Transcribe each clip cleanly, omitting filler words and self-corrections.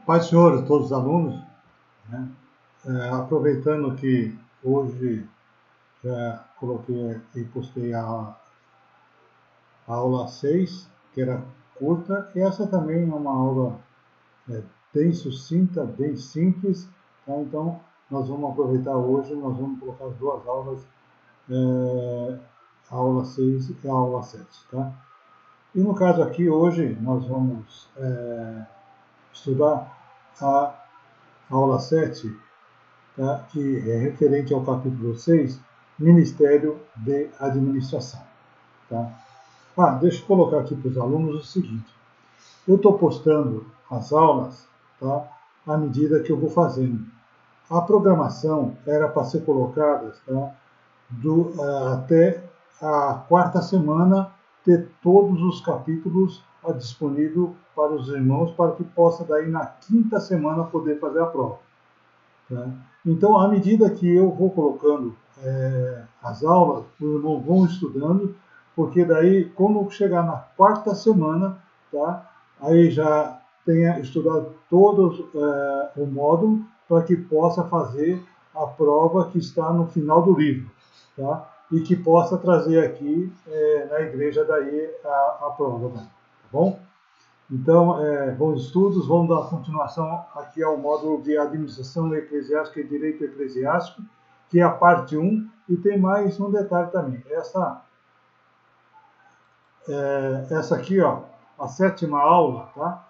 Paz do Senhor a todos os alunos, né? Aproveitando que hoje já coloquei e postei a aula 6, que era curta, e essa também é uma aula bem sucinta, bem simples, tá? Então nós vamos aproveitar hoje, nós vamos colocar as duas aulas, a aula 6 e a aula 7, tá? E no caso aqui, hoje, nós vamos estudar a aula 7, tá? Que é referente ao capítulo 6, Ministério de Administração. Tá? Deixa eu colocar aqui para os alunos o seguinte. Eu estou postando as aulas, tá? À medida que eu vou fazendo. A programação era para ser colocada, tá? Até a quarta semana, ter todos os capítulos disponível para os irmãos, para que possa daí na quinta semana poder fazer a prova. Tá? Então, à medida que eu vou colocando as aulas, os irmãos vão estudando, porque daí, quando chegar na quarta semana, tá? Aí já tenha estudado todo o módulo, para que possa fazer a prova que está no final do livro, tá? E que possa trazer aqui na igreja daí a prova, tá bom? Então, bons estudos, vamos dar continuação aqui ao módulo de Administração Eclesiástica e Direito Eclesiástico, que é a parte 1, e tem mais um detalhe também. Essa aqui, ó, a 7ª aula, tá?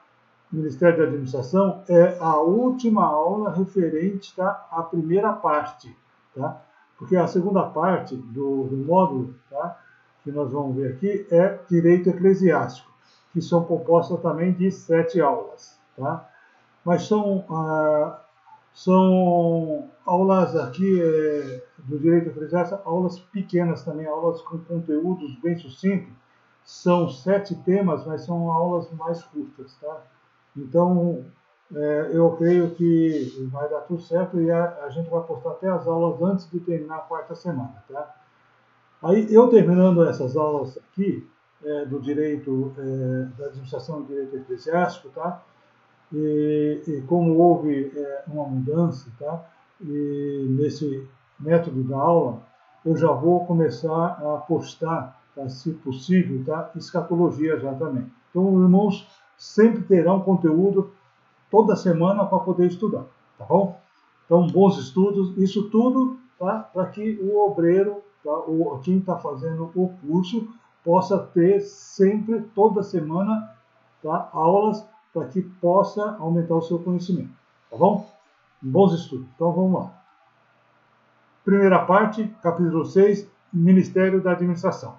Ministério da Administração, é a última aula referente, tá, à primeira parte, tá? Porque a segunda parte do módulo, tá, que nós vamos ver aqui, é Direito Eclesiástico, que são compostas também de 7 aulas, tá? Mas são aulas aqui do Direito Eclesiástico, aulas pequenas também, aulas com conteúdos bem sucintos. São 7 temas, mas são aulas mais curtas, tá? Então, eu creio que vai dar tudo certo e a gente vai postar até as aulas antes de terminar a quarta semana, tá? Aí, eu terminando essas aulas aqui, do direito, da administração do direito eclesiástico, tá? E como houve uma mudança, tá? E nesse método da aula, eu já vou começar a postar, tá? Se possível, tá? Escatologia já também. Então, os irmãos sempre terão conteúdo toda semana para poder estudar, tá bom? Então, bons estudos, isso tudo, tá? Para que o obreiro, tá? Quem está fazendo o curso, possa ter sempre, toda semana, tá? Aulas para que possa aumentar o seu conhecimento, tá bom? Bons estudos. Então, vamos lá. Primeira parte, capítulo 6, Ministério da Administração.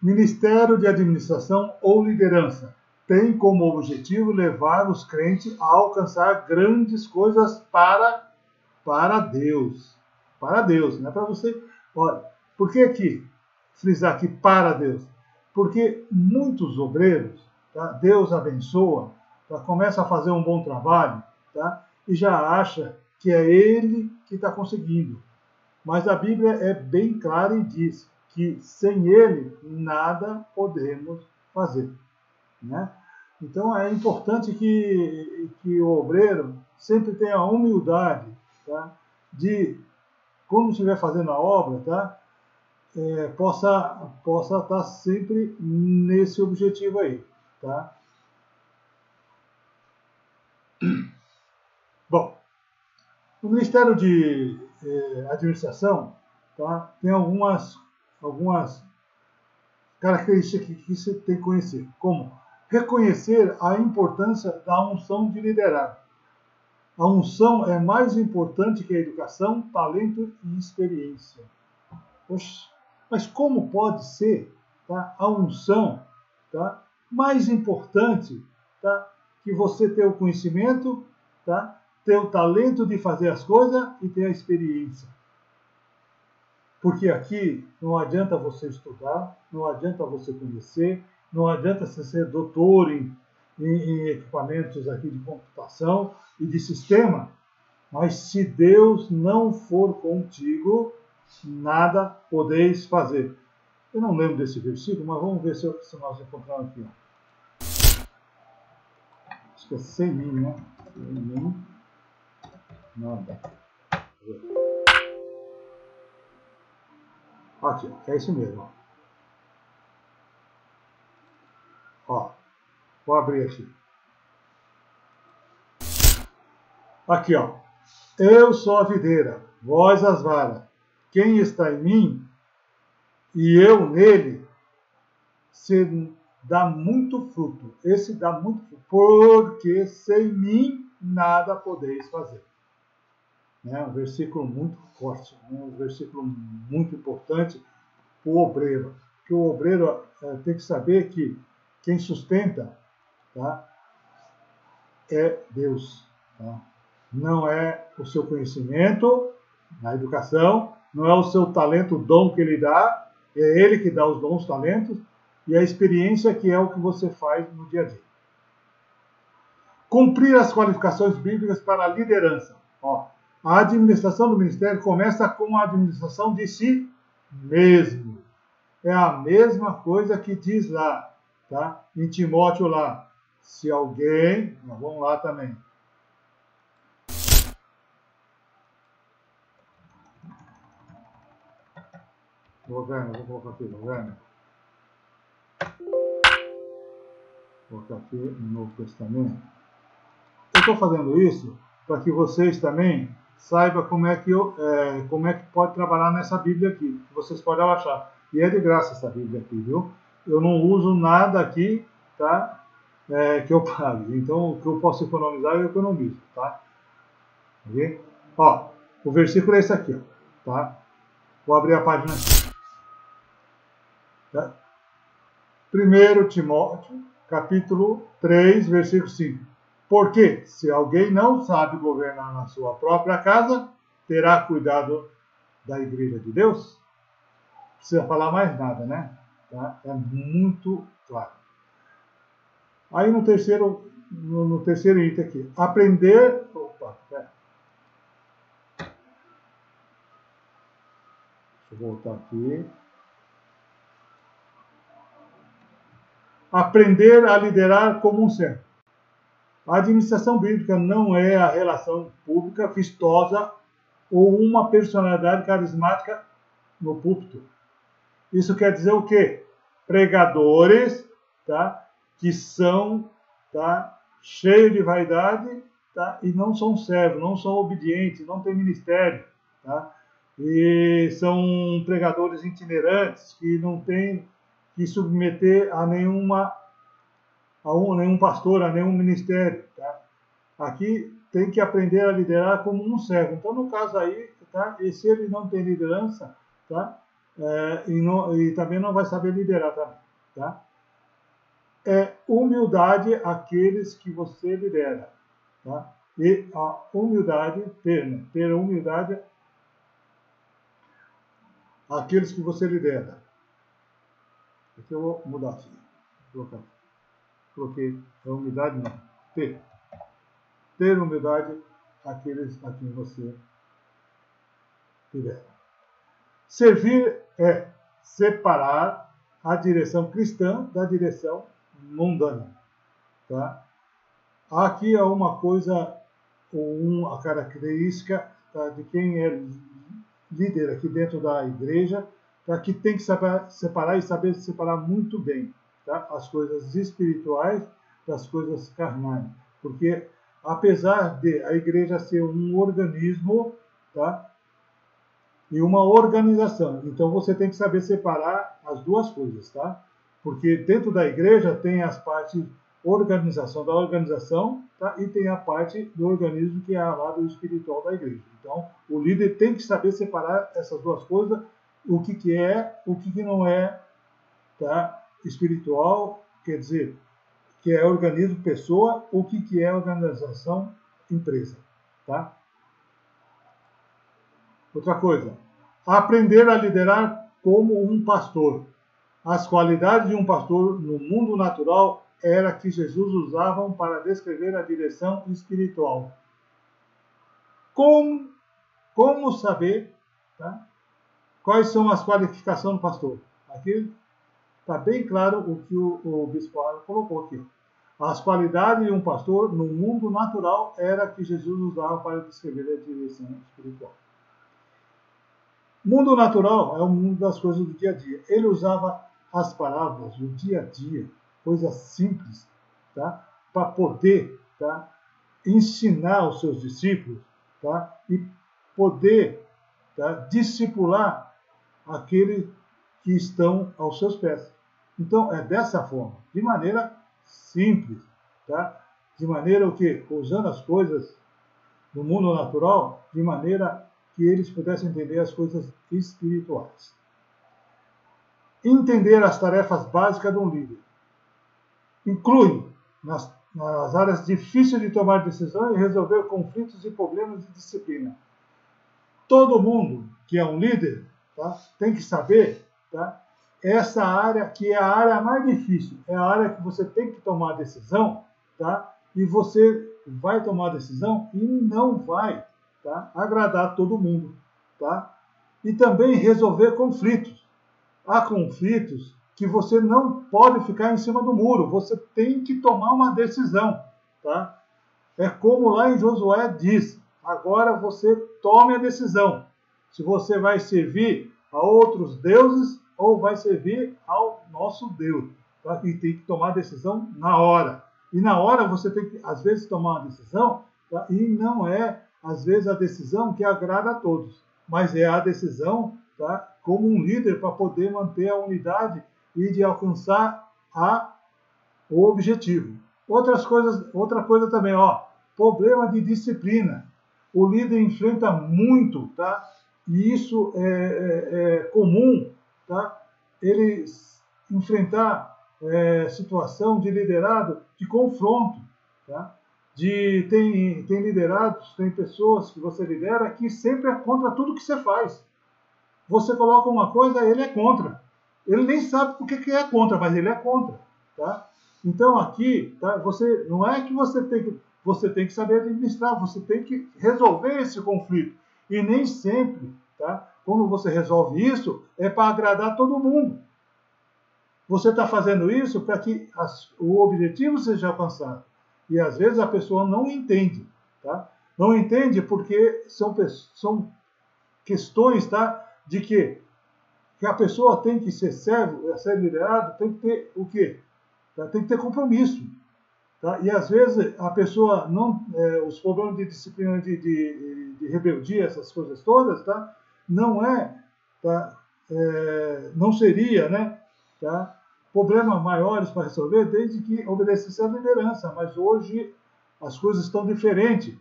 Ministério de Administração ou Liderança tem como objetivo levar os crentes a alcançar grandes coisas para Deus. Para Deus, não é para você. Olha, por que aqui frisar aqui para Deus? Porque muitos obreiros, tá? Deus abençoa, tá? Começa a fazer um bom trabalho, tá? E já acha que é ele que está conseguindo. Mas a Bíblia é bem clara e diz que sem ele nada podemos fazer, né? Então é importante que o obreiro sempre tenha a humildade, tá? De, quando estiver fazendo a obra, tá? Possa estar sempre nesse objetivo aí, tá? Bom, o Ministério de Administração, tá? Tem algumas características que você tem que conhecer, como reconhecer a importância da unção de liderar. A unção é mais importante que a educação, talento e experiência. Poxa, mas como pode ser, tá, a unção, tá, mais importante, tá, que você ter o conhecimento, tá, ter o talento de fazer as coisas e ter a experiência? Porque aqui não adianta você estudar, não adianta você conhecer, não adianta você ser doutor em equipamentos aqui de computação e de sistema, mas se Deus não for contigo, nada podeis fazer. Eu não lembro desse versículo, mas vamos ver se nós encontramos aqui. Ó. Acho que é sem mim, né? Sem mim. Nada. Aqui, ó, é isso mesmo. Ó, vou abrir aqui. Aqui, ó. Eu sou a videira, vós as varas. Quem está em mim e eu nele, se dá muito fruto. Esse dá muito fruto, porque sem mim nada podeis fazer. É um versículo muito forte, um versículo muito importante para o obreiro. Porque o obreiro tem que saber que quem sustenta, tá, é Deus. Tá? Não é o seu conhecimento na educação, não é o seu talento, o dom que ele dá, é ele que dá os dons, talentos, e a experiência que é o que você faz no dia a dia. Cumprir as qualificações bíblicas para a liderança. Ó, a administração do ministério começa com a administração de si mesmo. É a mesma coisa que diz lá, tá? Em Timóteo lá. Se alguém... Vamos lá também. Governo, vou colocar aqui, governo. Vou colocar aqui no Novo Testamento. Eu estou fazendo isso para que vocês também saibam como é que pode trabalhar nessa Bíblia aqui. Vocês podem achar. E é de graça essa Bíblia aqui, viu? Eu não uso nada aqui, tá? Que eu pague. Então, o que eu posso economizar, eu economizo, tá? Ok? Ó, o versículo é esse aqui, ó, tá? Vou abrir a página aqui. Tá? 1 Timóteo, capítulo 3, versículo 5. Porque, se alguém não sabe governar na sua própria casa, terá cuidado da igreja de Deus? Não precisa falar mais nada, né? Tá? É muito claro. Aí no terceiro item aqui, aprender... Opa, pera. Deixa eu voltar aqui. Aprender a liderar como um servo. A administração bíblica não é a relação pública vistosa ou uma personalidade carismática no púlpito. Isso quer dizer o quê? Pregadores, tá, que são, tá, cheios de vaidade, tá, e não são servos, não são obedientes, não têm ministério. Tá, e são pregadores itinerantes que não têm que submeter a nenhum pastor, a nenhum ministério. Tá? Aqui tem que aprender a liderar como um servo. Então, no caso aí, tá? E se ele não tem liderança, tá? E também não vai saber liderar também. Tá? É humildade aqueles que você lidera. Tá? E a humildade, ter humildade àqueles que você lidera. Aqui eu vou mudar aqui. Vou colocar aqui. Coloquei a humildade, não. Ter humildade àqueles a quem você lidera. Servir é separar a direção cristã da direção mundana. Tá? Aqui é uma coisa, a característica, tá, de quem é líder aqui dentro da igreja, tá, que tem que saber separar e saber separar muito bem, tá, as coisas espirituais das coisas carnais. Porque, apesar de a igreja ser um organismo, tá, e uma organização, então você tem que saber separar as duas coisas, tá? Porque dentro da igreja tem as partes organização da organização, tá? E tem a parte do organismo que é a lado espiritual da igreja. Então, o líder tem que saber separar essas duas coisas, o que é, o que não é, tá? Espiritual, quer dizer, que é organismo, pessoa, o que é organização, empresa, tá? Outra coisa, aprender a liderar como um pastor. As qualidades de um pastor no mundo natural era que Jesus usava para descrever a direção espiritual. Como saber, tá, quais são as qualificações do pastor? Aqui está bem claro o que o Bispo Aaron colocou aqui. As qualidades de um pastor no mundo natural era que Jesus usava para descrever a direção espiritual. Mundo natural é o mundo das coisas do dia a dia. Ele usava as palavras do dia a dia, coisas simples, tá? Para poder, tá? Ensinar os seus discípulos, tá? E poder, tá? Discipular aqueles que estão aos seus pés. Então, é dessa forma, de maneira simples, tá? De maneira o quê? Usando as coisas do mundo natural, de maneira que eles pudessem entender as coisas espirituais. Entender as tarefas básicas de um líder. Inclui nas áreas difíceis de tomar decisões e resolver conflitos e problemas de disciplina. Todo mundo que é um líder, tá, tem que saber, tá, essa área que é a área mais difícil, é a área que você tem que tomar a decisão, tá, e você vai tomar a decisão e não vai, tá, agradar todo mundo, tá? E também resolver conflitos. Há conflitos que você não pode ficar em cima do muro, você tem que tomar uma decisão, tá? É como lá em Josué diz, agora você tome a decisão, se você vai servir a outros deuses ou vai servir ao nosso Deus, tá? E tem que tomar a decisão na hora. E na hora você tem que, às vezes, tomar uma decisão, tá? E não é, às vezes, a decisão que agrada a todos, mas é a decisão, tá? Como um líder para poder manter a unidade e de alcançar o objetivo. Outra coisa também, ó, problema de disciplina. O líder enfrenta muito, tá? E isso é comum, tá? Ele enfrentar situação de liderado de confronto, tá? Tem liderados, tem pessoas que você lidera que sempre é contra tudo que você faz. Você coloca uma coisa, ele é contra. Ele nem sabe por que é contra, mas ele é contra, tá? Então aqui, tá? Não é que você tem que saber administrar, você tem que resolver esse conflito. E nem sempre, tá? Quando você resolve isso, é para agradar todo mundo. Você está fazendo isso para que o objetivo seja alcançado. E às vezes a pessoa não entende, tá? Não entende porque são questões, tá? De que a pessoa tem que ser servo, ser liderado, tem que ter o quê? Tá? Tem que ter compromisso. Tá? E às vezes a pessoa não, os problemas de disciplina, de rebeldia, essas coisas todas, tá? Não tá? Não seria, né? Tá? Problemas maiores para resolver desde que obedecesse à liderança, mas hoje as coisas estão diferentes,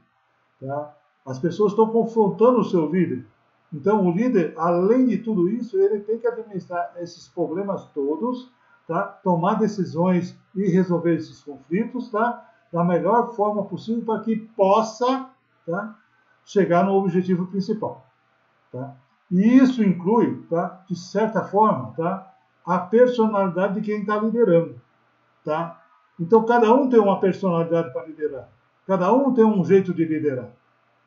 tá? As pessoas estão confrontando o seu líder. Então o líder, além de tudo isso, ele tem que administrar esses problemas todos, tá? Tomar decisões e resolver esses conflitos, tá? Da melhor forma possível para que possa, tá? Chegar no objetivo principal, tá? E isso inclui, tá? De certa forma, tá? A personalidade de quem está liderando, tá? Então cada um tem uma personalidade para liderar, cada um tem um jeito de liderar,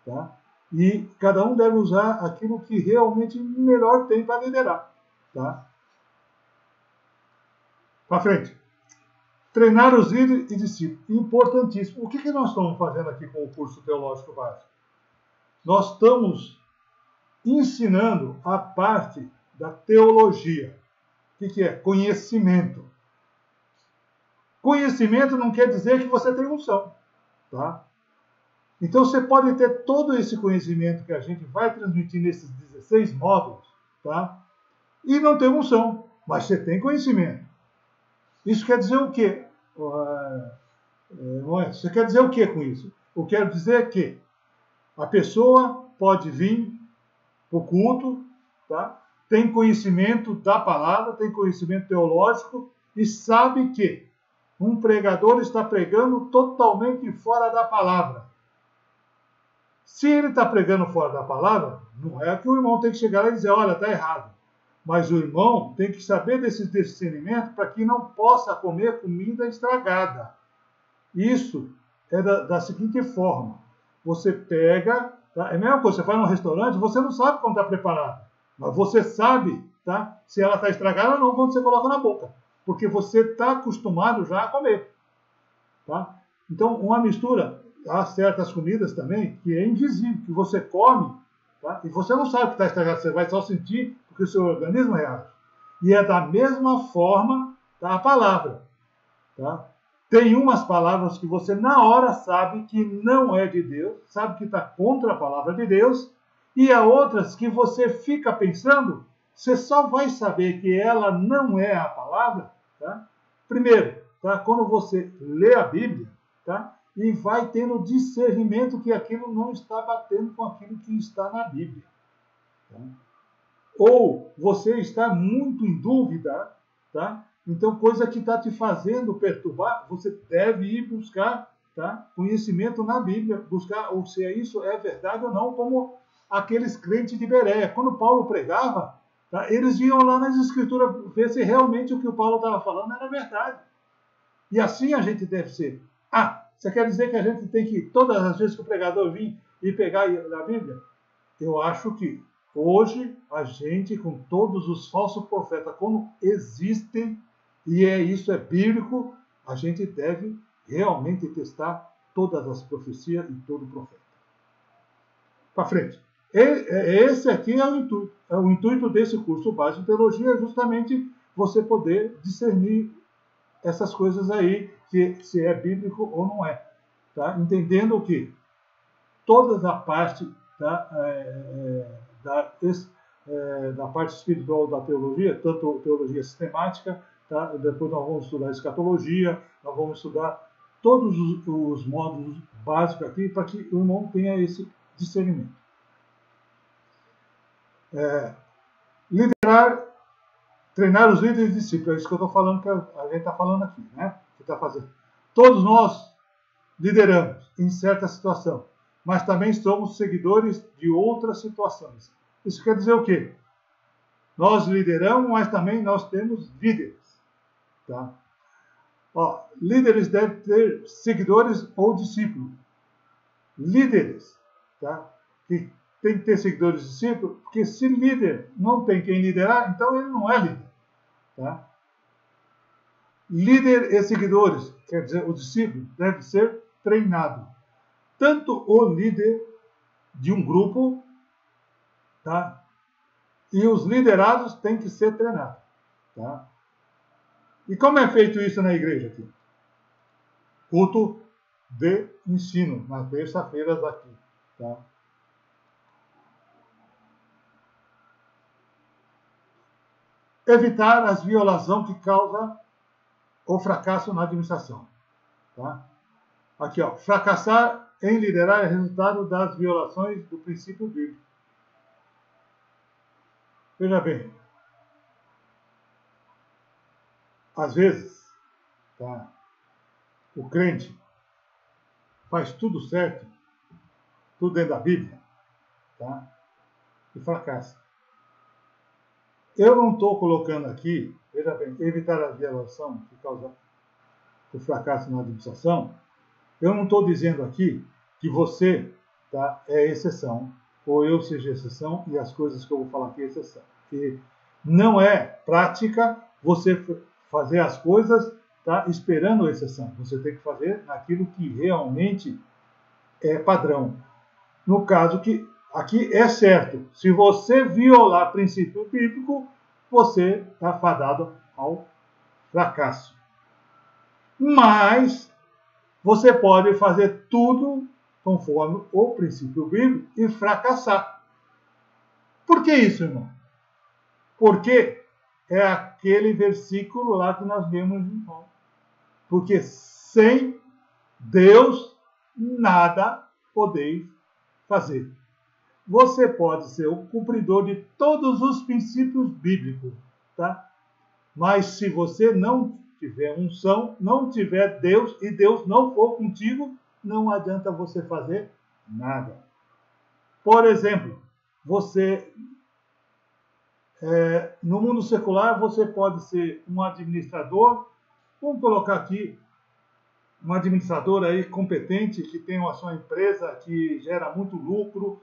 tá? E cada um deve usar aquilo que realmente melhor tem para liderar, tá? Para frente. Treinar os líderes e discípulos. Importantíssimo. O que nós estamos fazendo aqui com o curso teológico básico? Nós estamos ensinando a parte da teologia. O que é? Conhecimento. Conhecimento não quer dizer que você tem unção, tá? Então você pode ter todo esse conhecimento que a gente vai transmitir nesses 16 módulos, tá? E não ter unção, mas você tem conhecimento. Isso quer dizer o quê? Você quer dizer o quê com isso? Eu quero dizer que a pessoa pode vir para o culto, tá? Tem conhecimento da palavra, tem conhecimento teológico e sabe que um pregador está pregando totalmente fora da palavra. Se ele está pregando fora da palavra, não é que o irmão tem que chegar lá e dizer, olha, está errado. Mas o irmão tem que saber desse discernimento para que não possa comer comida estragada. Isso é da seguinte forma. Você pega, tá? É a mesma coisa, você vai num restaurante, você não sabe como está preparado. Mas você sabe, tá, se ela está estragada ou não quando você coloca na boca. Porque você está acostumado já a comer. Tá? Então, uma mistura, há certas comidas também que é invisível, que você come, tá? E você não sabe que está estragado, você vai só sentir porque o seu organismo reage. E é da mesma forma, tá, a palavra. Tá? Tem umas palavras que você na hora sabe que não é de Deus, sabe que está contra a palavra de Deus, e há outras que você fica pensando, você só vai saber que ela não é a palavra, tá? Primeiro, tá? Quando você lê a Bíblia, tá? E vai tendo discernimento que aquilo não está batendo com aquilo que está na Bíblia. Tá? Ou você está muito em dúvida, tá? Então, coisa que está te fazendo perturbar, você deve ir buscar, tá, conhecimento na Bíblia, buscar ou se isso é verdade ou não, como aqueles crentes de Bereia. Quando Paulo pregava, tá, eles iam lá nas Escrituras ver se realmente o que o Paulo estava falando era verdade. E assim a gente deve ser. Ah, você quer dizer que a gente tem que, todas as vezes que o pregador vir e pegar a Bíblia? Eu acho que hoje a gente, com todos os falsos profetas, como existem, e isso é bíblico, a gente deve realmente testar todas as profecias e todo profeta. Para frente. Esse aqui é o intuito. O intuito desse curso básico de teologia é justamente você poder discernir essas coisas aí, que se é bíblico ou não é. Tá? Entendendo que toda a parte da parte espiritual da teologia, tanto teologia sistemática, tá? Depois nós vamos estudar escatologia, nós vamos estudar todos os módulos básicos aqui, para que o irmão tenha esse discernimento. Liderar, treinar os líderes e discípulos, é isso que eu estou falando, que a gente está falando aqui, né? Que está fazendo. Todos nós lideramos em certa situação, mas também somos seguidores de outras situações. Isso quer dizer o quê? Nós lideramos, mas também nós temos líderes. Tá? Ó, líderes devem ter seguidores ou discípulos. Líderes, tá? Que tem que ter seguidores e discípulos, porque se líder não tem quem liderar, então ele não é líder. Tá? Líder e seguidores, quer dizer, o discípulo deve ser treinado. Tanto o líder de um grupo, tá? E os liderados têm que ser treinados. Tá? E como é feito isso na igreja aqui? Culto de ensino, nas terça-feiras aqui. Tá? Evitar as violações que causam o fracasso na administração. Tá? Aqui, ó, fracassar em liderar é resultado das violações do princípio bíblico. Veja bem, às vezes, tá, o crente faz tudo certo, tudo dentro da Bíblia, tá, e fracassa. Eu não estou colocando aqui, veja bem, evitar a violação que causa o fracasso na administração. Eu não estou dizendo aqui que você, tá, é exceção, ou eu seja exceção, e as coisas que eu vou falar aqui é exceção. Que não é prática você fazer as coisas, tá, esperando a exceção. Você tem que fazer naquilo que realmente é padrão. No caso que aqui é certo, se você violar princípio bíblico, você está fadado ao fracasso. Mas você pode fazer tudo conforme o princípio bíblico e fracassar. Por que isso, irmão? Porque é aquele versículo lá que nós lemos em Paulo. Porque sem Deus nada podeis fazer. Você pode ser o cumpridor de todos os princípios bíblicos, tá? Mas se você não tiver unção, não tiver Deus e Deus não for contigo, não adianta você fazer nada. Por exemplo, você no mundo secular você pode ser um administrador, vamos colocar aqui um administrador aí competente que tem a sua empresa que gera muito lucro,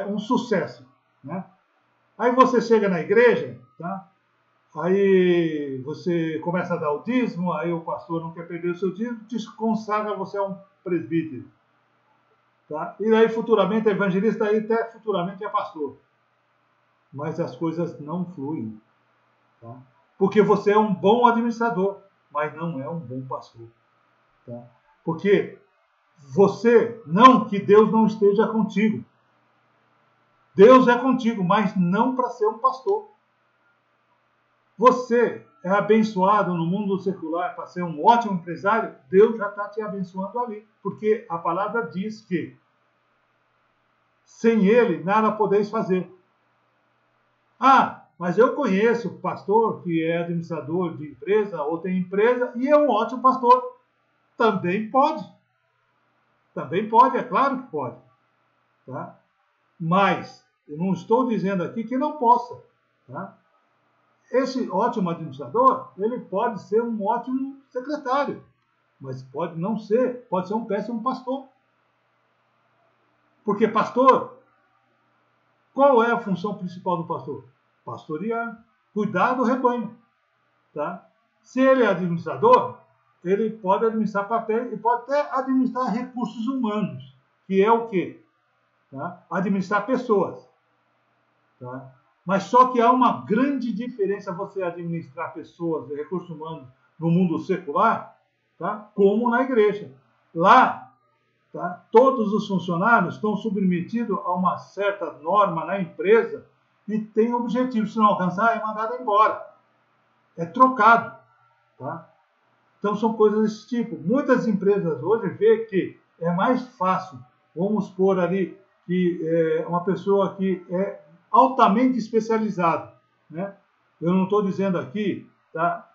um sucesso, né? Aí você chega na igreja, tá? Aí você começa a dar o dízimo, aí o pastor não quer perder o seu dízimo, te consagra, você é um presbítero. Tá? E aí futuramente é evangelista, aí até futuramente é pastor. Mas as coisas não fluem. Tá? Porque você é um bom administrador, mas não é um bom pastor. Tá? Porque você, não que Deus não esteja contigo. Deus é contigo, mas não para ser um pastor. Você é abençoado no mundo secular para ser um ótimo empresário, Deus já está te abençoando ali. Porque a palavra diz que sem ele nada podeis fazer. Ah, mas eu conheço pastor que é administrador de empresa ou tem empresa e é um ótimo pastor. Também pode. Também pode, é claro que pode. Tá? Mas eu não estou dizendo aqui que não possa. Tá? Esse ótimo administrador, ele pode ser um ótimo secretário, mas pode não ser, pode ser um péssimo pastor. Porque pastor, qual é a função principal do pastor? Pastorear, cuidar do rebanho. Tá? Se ele é administrador, ele pode administrar papel e pode até administrar recursos humanos, que é o quê? Tá? Administrar pessoas. Tá? Mas só que há uma grande diferença você administrar pessoas, recursos humanos, no mundo secular, tá? Como na igreja. Lá, tá? Todos os funcionários estão submetidos a uma certa norma na empresa e tem objetivo. Se não alcançar, é mandado embora. É trocado. Tá? Então são coisas desse tipo. Muitas empresas hoje vê que é mais fácil, vamos supor ali, que uma pessoa que é altamente especializada, né? Eu não estou dizendo aqui, tá?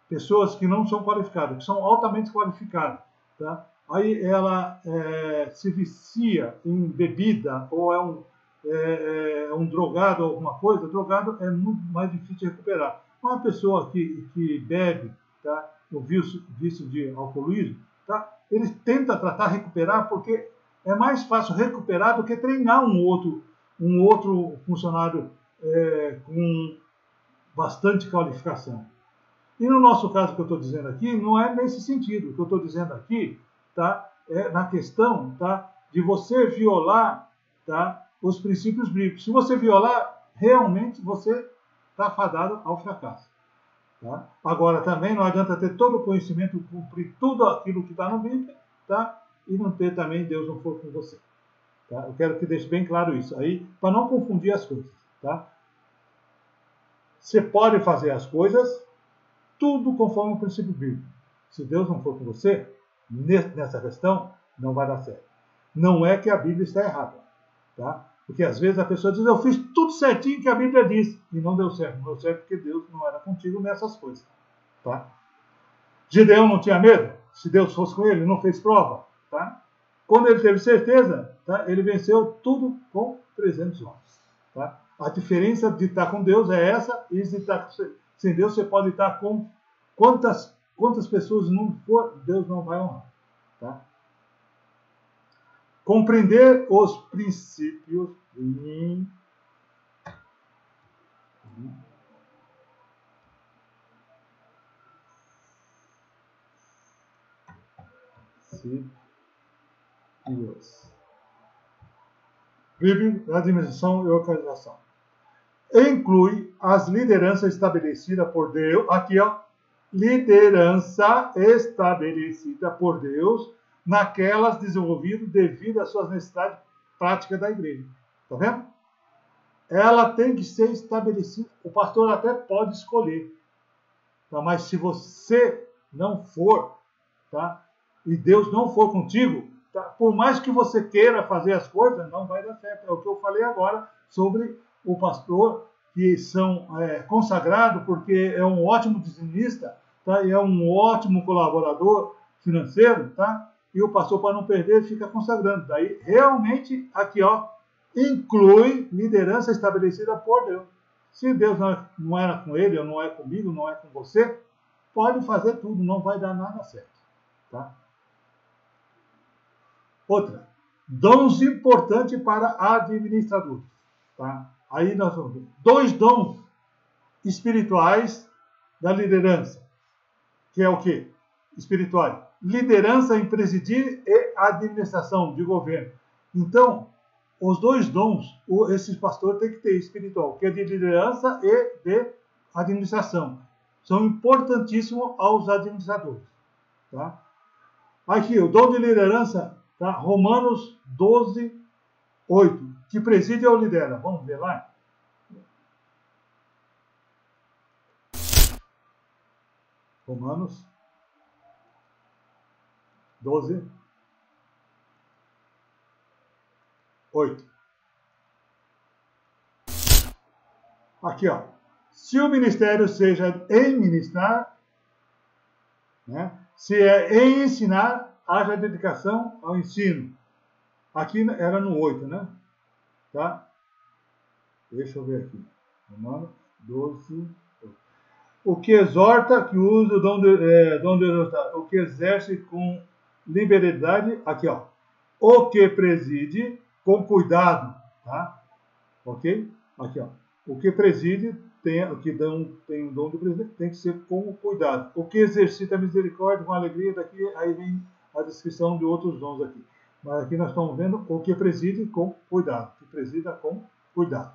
Pessoas que não são qualificadas, que são altamente qualificadas, tá? Aí ela se vicia em bebida ou é um drogado ou alguma coisa, drogado é muito mais difícil de recuperar. Uma pessoa que bebe, tá? O vício de alcoolismo, tá? Ele tenta tratar, recuperar, porque é mais fácil recuperar do que treinar um outro funcionário com bastante qualificação. E no nosso caso, que eu estou dizendo aqui, não é nesse sentido. O que eu estou dizendo aqui, tá, é na questão, tá, de você violar, tá, os princípios bíblicos. Se você violar, realmente você está fadado ao fracasso. Tá? Agora, também não adianta ter todo o conhecimento, cumprir tudo aquilo que está no Bíblia, tá, e não ter também Deus não for com você. Tá? Eu quero que deixe bem claro isso aí, para não confundir as coisas. Tá? Você pode fazer as coisas tudo conforme o princípio bíblico. Se Deus não for com você, nessa questão, não vai dar certo. Não é que a Bíblia está errada. Tá? Porque às vezes a pessoa diz, eu fiz tudo certinho que a Bíblia diz, e não deu certo. Não deu certo porque Deus não era contigo nessas coisas. Tá? Gideão não tinha medo? Se Deus fosse com ele, não fez prova. Tá? Quando ele teve certeza, tá? Ele venceu tudo com 300 homens. Tá? A diferença de estar com Deus é essa, e de estar sem Deus você pode estar com quantas pessoas não for, Deus não vai honrar. Tá? Compreender os princípios bíblicos da administração e organização. Inclui as lideranças estabelecidas por Deus, aqui ó, liderança estabelecida por Deus naquelas desenvolvidas devido às suas necessidades práticas da igreja. Está vendo? Ela tem que ser estabelecida. O pastor até pode escolher. Tá? Mas se você não for, tá? E Deus não for contigo, tá? Por mais que você queira fazer as coisas, não vai dar certo. É o que eu falei agora sobre o pastor que são consagrados porque é um ótimo dizimista, tá? E é um ótimo colaborador financeiro, tá? E o pastor, para não perder, fica consagrando. Daí, realmente, aqui, ó, inclui liderança estabelecida por Deus. Se Deus não era com ele, ou não é comigo, não é com você, pode fazer tudo, não vai dar nada certo. Tá? Outra, dons importantes para administradores. Tá? Aí nós vamos ver 2 dons espirituais da liderança, que é o quê? Espirituais. Liderança em presidir e administração de governo. Então, os 2 dons, esses pastores têm que ter espiritual, que é de liderança e de administração. São importantíssimos aos administradores. Tá? Aqui, o dom de liderança, tá? Romanos 12, 8, que preside ou lidera. Vamos ver lá? Romanos 12, 8. Aqui, ó. Se o ministério seja em ministrar, né? Se é em ensinar, haja dedicação ao ensino. Aqui era no 8, né? Tá? Deixa eu ver aqui. Romanos 12, 8. O que exorta, que usa o dom de exortar. O que exerce com liberalidade, aqui, ó. O que preside com cuidado, tá? Ok? Aqui, ó. O que preside tem o dom de presidente, tem que ser com cuidado. O que exercita a misericórdia com alegria, daqui aí vem a descrição de outros dons aqui. Mas aqui nós estamos vendo o que preside com cuidado. Que presida com cuidado,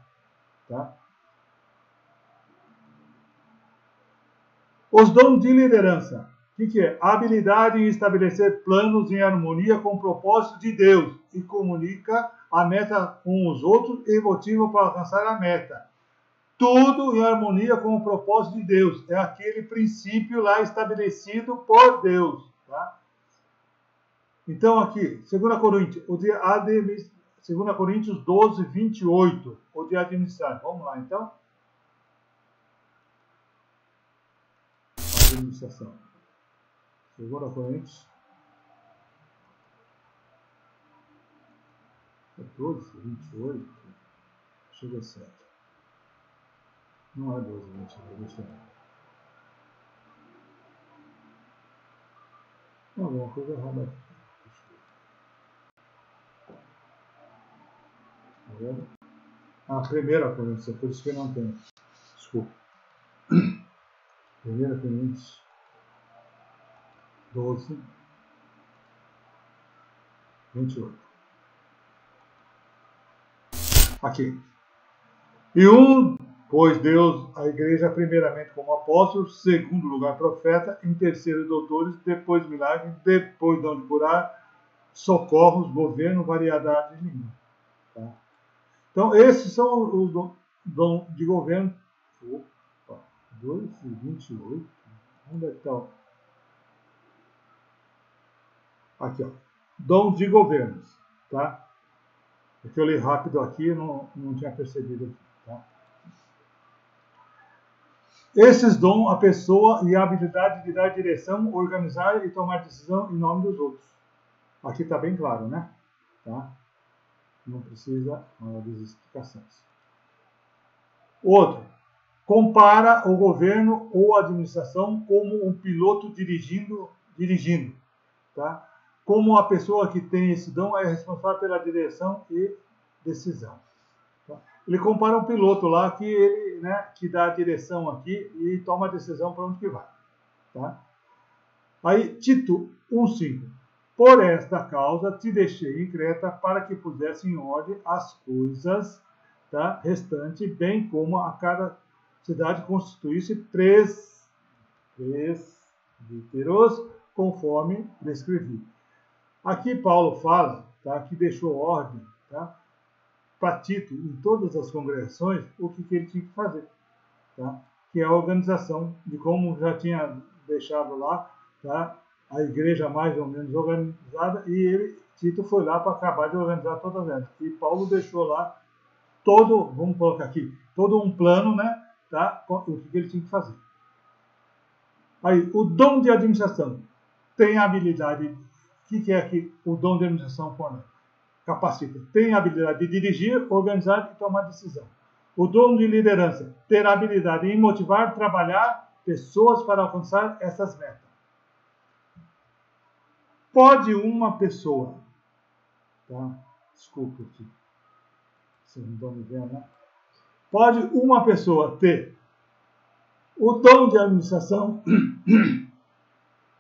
tá? Os dons de liderança. O que é? A habilidade em estabelecer planos em harmonia com o propósito de Deus e comunica a meta com os outros e motiva para alcançar a meta. Tudo em harmonia com o propósito de Deus. É aquele princípio lá estabelecido por Deus. Tá? Então aqui, 2 Coríntios, 2 Coríntios 12, 28, o de administrar. Vamos lá então. Administração. 2 Coríntios 14, 28, chega a 7. Não é 12, 28, deixa eu ver. Não, alguma coisa errada aqui. Tá vendo? Ah, 1 Coríntios, é por isso que não tem. Desculpa. 1 Coríntios 12, 28. Aqui. Pois Deus, a igreja, primeiramente como apóstolo, segundo lugar profeta, em terceiro doutores, depois milagres, depois dom de curar, socorros, governo, variedade de língua. Tá? Então, esses são os dons de governo. Opa, 2 e 28. Onde é que está? Aqui, ó. Dons de governos. Tá? É que eu li rápido aqui, não tinha percebido aqui. Tá? Esses dão a pessoa e a habilidade de dar direção, organizar e tomar decisão em nome dos outros. Aqui está bem claro, né? Tá? Não precisa maiores explicações. Outro. Compara o governo ou a administração como um piloto dirigindo. Tá? Como a pessoa que tem esse dom é responsável pela direção e decisão. Tá? Ele compara um piloto lá que ele, né, que dá a direção aqui e toma a decisão para onde que vai. Tá? Aí, Tito 1,5. Por esta causa te deixei em Creta para que pusesse em ordem as coisas, tá, restante, bem como a cada cidade constituísse presbíteros, conforme prescrevi. Aqui Paulo fala, tá, que deixou ordem, tá, para Tito, em todas as congregações, o que ele tinha que fazer. Tá, que é a organização, de como já tinha deixado lá, tá, a igreja mais ou menos organizada, e Tito foi lá para acabar de organizar todas elas. E Paulo deixou lá todo, vamos colocar aqui, todo um plano, né, tá, o que ele tinha que fazer. Aí, o dom de administração tem a habilidade, o que é aqui o dom de administração capacita? Tem a habilidade de dirigir, organizar e tomar decisão. O dom de liderança, ter a habilidade em motivar, trabalhar pessoas para alcançar essas metas. Pode uma pessoa, tá? Desculpa aqui, vocês não estão me vendo, né? Pode uma pessoa ter o dom de administração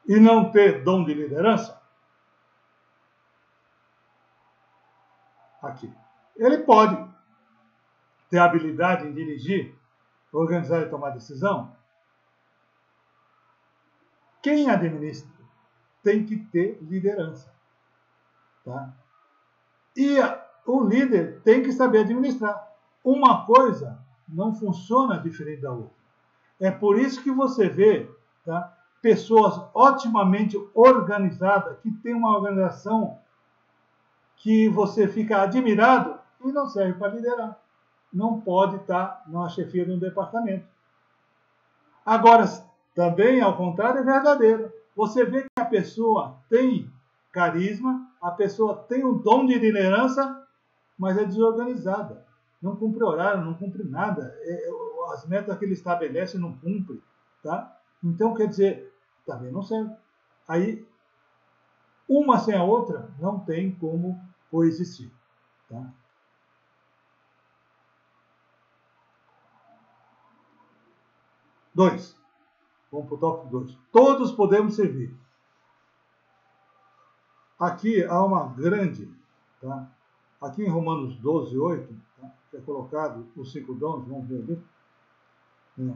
e não ter dom de liderança? Aqui. Ele pode ter habilidade em dirigir, organizar e tomar decisão. Quem administra tem que ter liderança. Tá? E o líder tem que saber administrar. Uma coisa não funciona diferente da outra. É por isso que você vê, tá, pessoas otimamente organizadas, que têm uma organização que você fica admirado e não serve para liderar. Não pode estar na chefia de um departamento. Agora, também, ao contrário, é verdadeiro. Você vê que a pessoa tem carisma, a pessoa tem o dom de liderança, mas é desorganizada. Não cumpre horário, não cumpre nada. As metas que ele estabelece não cumpre. Tá? Então, quer dizer, também não serve. Aí, uma sem a outra, não tem como coexistir. Tá? Dois. Vamos para o tópico 2. Todos podemos servir. Aqui há uma grande, tá? Aqui em Romanos 12, 8, tá? Que é colocado os 5 dons, vamos ver ali, né?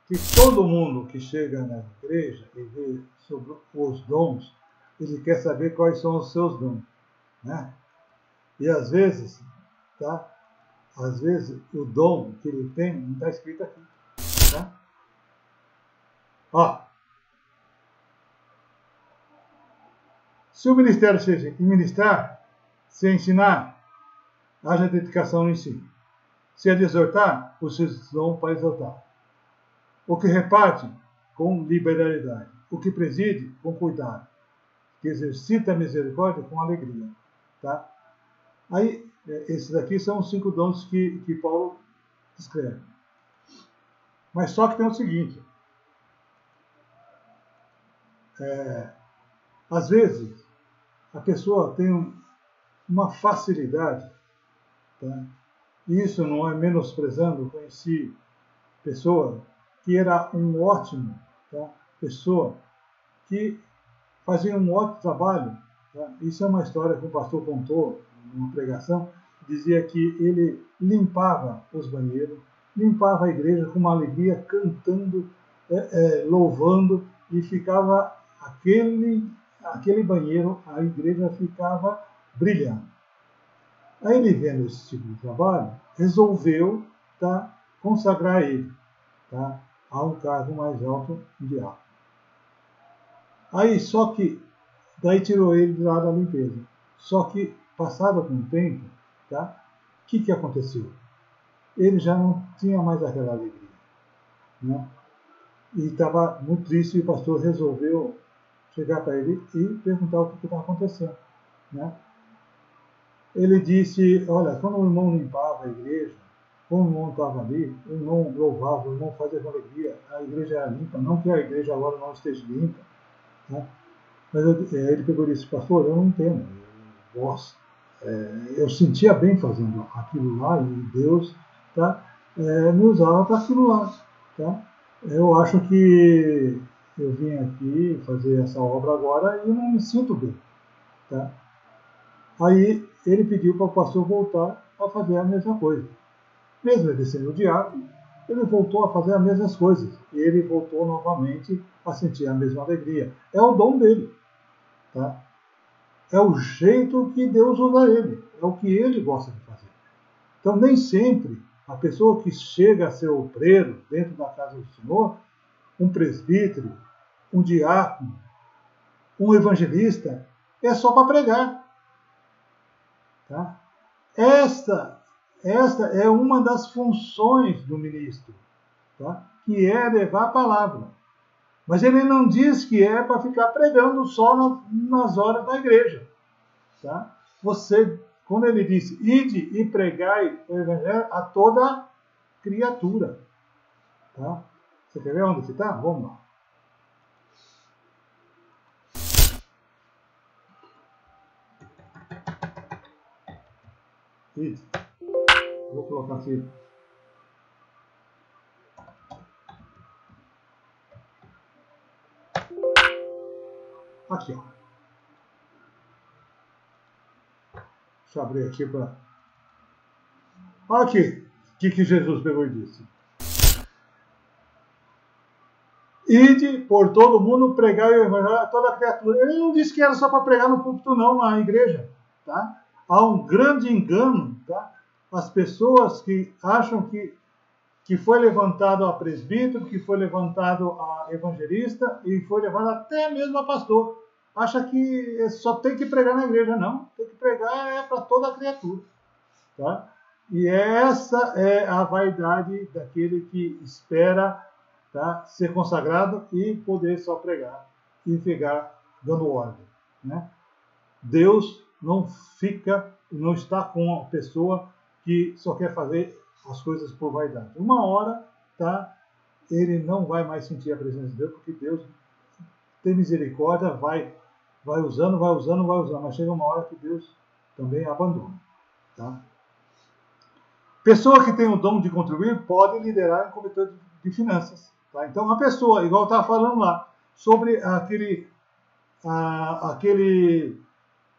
Que todo mundo que chega na igreja e vê sobre os dons, ele quer saber quais são os seus dons, né? E às vezes, tá? Às vezes o dom que ele tem não está escrito aqui, tá? Ó, se o ministério seja ministrar, se ensinar, haja dedicação no ensino. Se é exortar, os seus dons para exortar. O que reparte, com liberalidade. O que preside, com cuidado. Que exercita a misericórdia, com alegria. Tá? Aí, esses aqui são os 5 dons que Paulo escreve. Mas só que tem o seguinte. Às vezes, a pessoa tem uma facilidade, tá? E isso não é menosprezando. Eu conheci pessoa que era um ótimo, tá? Pessoa que fazia um ótimo trabalho. Tá? Isso é uma história que o pastor contou numa pregação. Dizia que ele limpava os banheiros, limpava a igreja com uma alegria, cantando, louvando, e ficava aquele banheiro, a igreja ficava brilhando. Aí ele, vendo esse tipo de trabalho, resolveu, tá, consagrar ele, tá, a um cargo mais alto de diácono. Aí, só que, daí tirou ele de lá da limpeza. Só que, passado algum tempo, tá, o que aconteceu? Ele já não tinha mais aquela alegria, né? E estava muito triste, e o pastor resolveu chegar para ele e perguntar o que estava acontecendo, né? Ele disse, olha, quando o irmão limpava a igreja, quando o irmão estava ali, o irmão louvava, o irmão fazia com alegria, a igreja era limpa, não que a igreja agora não esteja limpa, né? Mas ele pegou e disse, pastor, eu não entendo, eu sentia bem fazendo aquilo lá, e Deus, tá, me usava para aquilo lá. Tá? Eu acho que eu vim aqui fazer essa obra agora e não me sinto bem. Tá? Aí ele pediu para o pastor voltar a fazer a mesma coisa. Mesmo ele sendo diácono, ele voltou a fazer as mesmas coisas. E ele voltou novamente a sentir a mesma alegria. É o dom dele. Tá? É o jeito que Deus usa ele. É o que ele gosta de fazer. Então, nem sempre a pessoa que chega a ser obreiro dentro da casa do Senhor, um presbítero, um diácono, um evangelista, é só para pregar. Tá? Esta é uma das funções do ministro, tá? Que é levar a palavra. Mas ele não diz que é para ficar pregando só nas horas da igreja. Tá? Quando ele disse, ide e pregai o evangelho a toda criatura. Tá? Você quer ver onde que está? Vamos lá. Ide. Vou colocar aqui Aqui, ó. Deixa eu abrir aqui para... Olha aqui o que Jesus pegou e disse. Ide por todo mundo pregar o evangelho a toda criatura. Ele não disse que era só para pregar no púlpito, não, na igreja. Tá? Há um grande engano. Tá? As pessoas que acham que foi levantado a presbítero, que foi levantado a evangelista e foi levado até mesmo a pastor. Acha que só tem que pregar na igreja. Não, tem que pregar para toda a criatura. Tá? E essa é a vaidade daquele que espera, tá, ser consagrado e poder só pregar e ficar dando ordem. Né? Deus não está com a pessoa que só quer fazer as coisas por vaidade. Uma hora, tá, ele não vai mais sentir a presença de Deus, porque Deus tem misericórdia, vai usando, mas chega uma hora que Deus também abandona. Tá? Pessoa que tem o dom de contribuir pode liderar em comitê de finanças. Tá? Então, a pessoa, igual eu estava falando lá, sobre aquele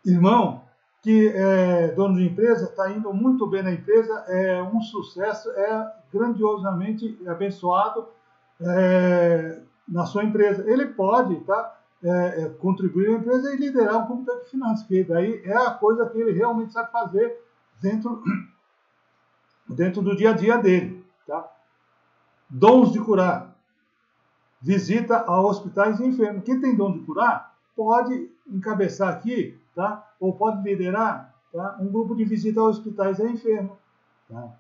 irmão que é dono de empresa, está indo muito bem na empresa, é um sucesso, é grandiosamente abençoado na sua empresa. Ele pode, tá, contribuir na empresa e liderar um comitê de finanças, que daí é a coisa que ele realmente sabe fazer dentro do dia a dia dele. Tá? Dons de curar. Visita a hospitais e enfermos. Quem tem dom de curar pode encabeçar aqui, tá? Ou pode liderar, tá, um grupo de visita a hospitais e enfermos. Tá?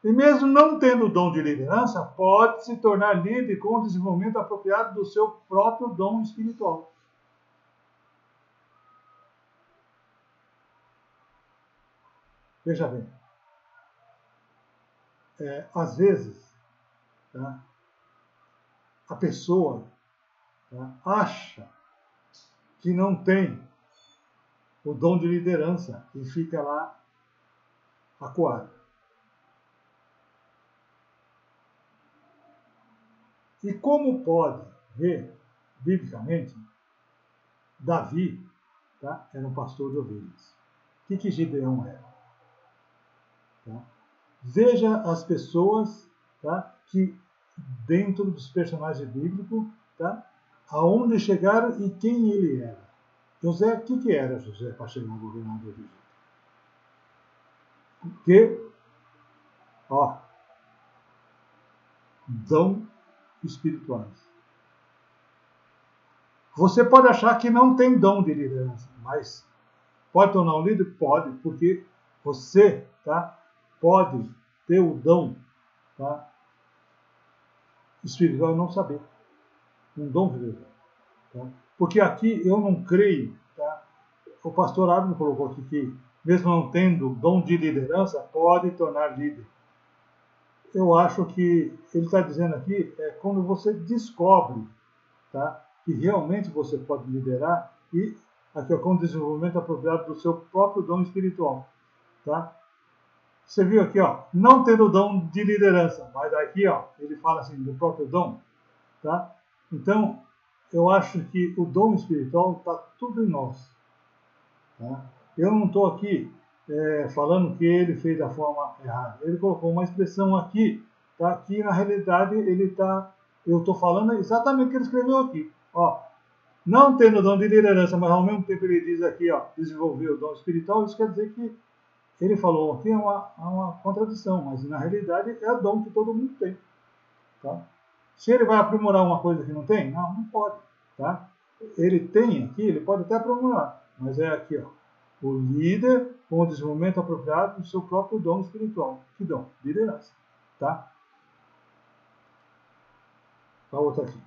E mesmo não tendo dom de liderança, pode se tornar líder com o desenvolvimento apropriado do seu próprio dom espiritual. Veja bem. Às vezes, tá, a pessoa, tá, acha que não tem o dom de liderança e fica lá acuado. E como pode ver, biblicamente, Davi, tá, era um pastor de ovelhas. O que Gideão era? Tá? Veja as pessoas, tá, que dentro dos personagens bíblicos, tá, aonde chegaram e quem ele era. José, o que era José para chegar ao governador do Egito? Porque, ó, dom espirituais. Você pode achar que não tem dom de liderança, mas pode tornar um líder? Pode, porque você, tá, pode ter o dom, tá, espiritual e não saber. Um dom espiritual. Tá? Porque aqui eu não creio, tá? O pastor Abner colocou aqui que, mesmo não tendo dom de liderança, pode tornar líder. Eu acho que ele está dizendo aqui quando você descobre, tá, que realmente você pode liderar e aqui com o desenvolvimento apropriado do seu próprio dom espiritual. Tá? Você viu aqui, ó, não tendo dom de liderança, mas aqui, ó, ele fala assim do próprio dom. Tá? Então, eu acho que o dom espiritual está tudo em nós. Tá? Eu não estou aqui falando que ele fez da forma errada. Ele colocou uma expressão aqui, tá? Que na realidade eu estou falando exatamente o que ele escreveu aqui. Ó, não tendo dom de liderança, mas ao mesmo tempo ele diz aqui, ó, desenvolver o dom espiritual, isso quer dizer que ele falou aqui uma contradição, mas na realidade é o dom que todo mundo tem. Tá? Se ele vai aprimorar uma coisa que não tem, não pode. Tá? Ele tem aqui, ele pode até aprimorar, mas é aqui, ó, o líder com o desenvolvimento apropriado do seu próprio dom espiritual. Que dom? Liderança. Tá? A outra aqui.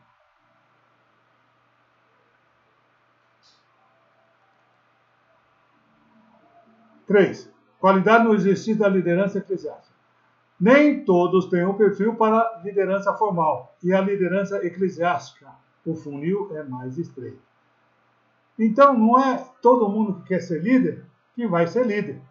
Três. Qualidade no exercício da liderança eclesiástica. Nem todos têm um perfil para liderança formal e a liderança eclesiástica. O funil é mais estreito. Então, não é todo mundo que quer ser líder que vai ser líder.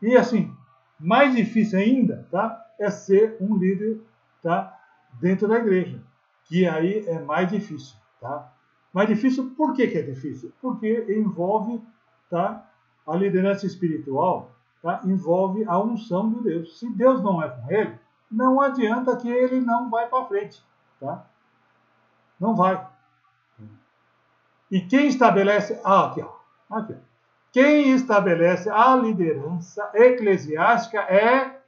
E assim, mais difícil ainda, tá, é ser um líder, tá, dentro da igreja, que aí é mais difícil. Tá? Mas difícil, por que é difícil? Porque envolve, tá, a liderança espiritual, tá, envolve a unção de Deus. Se Deus não é com ele, não adianta que ele não vai para frente. Tá? Não vai. E quem estabelece... aqui, ó. Aqui, ó. Quem estabelece a liderança eclesiástica é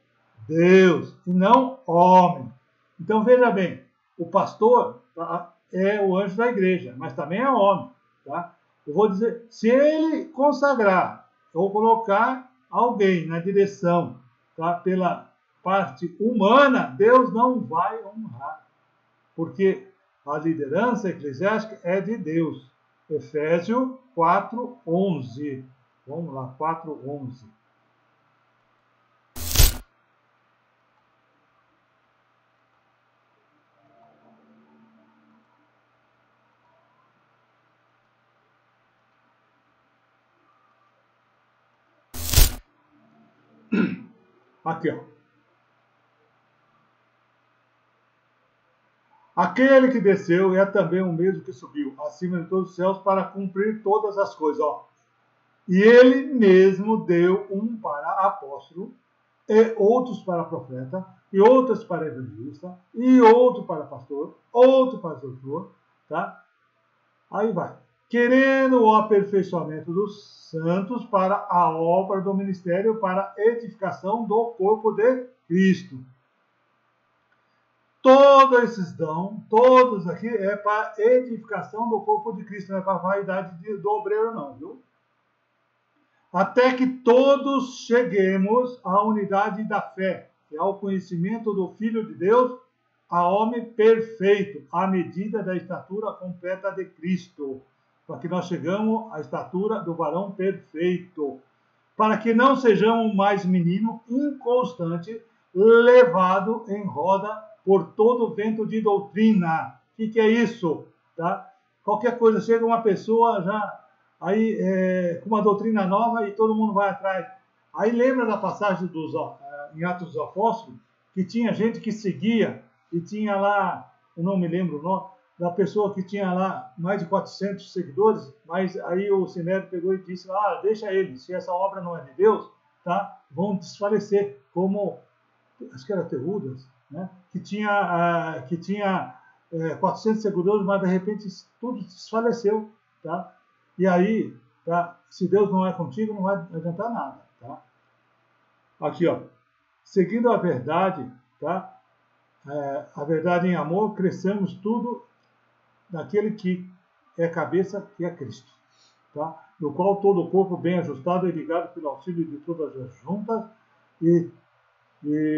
Deus, e não homem. Então, veja bem, o pastor, tá, é o anjo da igreja, mas também é homem. Tá? Eu vou dizer, se ele consagrar ou colocar alguém na direção, tá, pela parte humana, Deus não vai honrar, porque a liderança eclesiástica é de Deus. Efésios 4:11. Vamos lá, 4:11. Aqui, ó. Aquele que desceu é também o mesmo que subiu acima de todos os céus para cumprir todas as coisas. Ó. E ele mesmo deu um para apóstolo, e outros para profeta, e outros para evangelista, e outro para pastor, outro para doutor, tá? Aí vai. Querendo o aperfeiçoamento dos santos para a obra do ministério, para a edificação do corpo de Cristo. Todos esses dão, todos aqui, é para edificação do corpo de Cristo, não é para a vaidade do obreiro, não, viu? Até que todos cheguemos à unidade da fé, e ao conhecimento do Filho de Deus, a homem perfeito, à medida da estatura completa de Cristo. Para que nós chegamos à estatura do varão perfeito. Para que não sejamos mais menino inconstante, levado em roda por todo vento de doutrina. O que é isso? Tá? Qualquer coisa, chega uma pessoa já aí com uma doutrina nova e todo mundo vai atrás. Aí lembra da passagem em Atos dos Apóstolos, que tinha gente que seguia e tinha lá, eu não me lembro o nome, da pessoa que tinha lá mais de 400 seguidores, mas aí o Sinédrio pegou e disse, deixa ele, se essa obra não é de Deus, tá, vão desfalecer, como, acho que era Teudas, né, que tinha 400 seguidores, mas de repente tudo desfaleceu, tá? E aí, tá, se Deus não é contigo, não vai adiantar nada, tá? Aqui, ó, seguindo a verdade, tá? A verdade em amor, cresçamos tudo daquele que é cabeça, que é Cristo, tá? Do qual todo o corpo bem ajustado e ligado pelo auxílio de todas as juntas e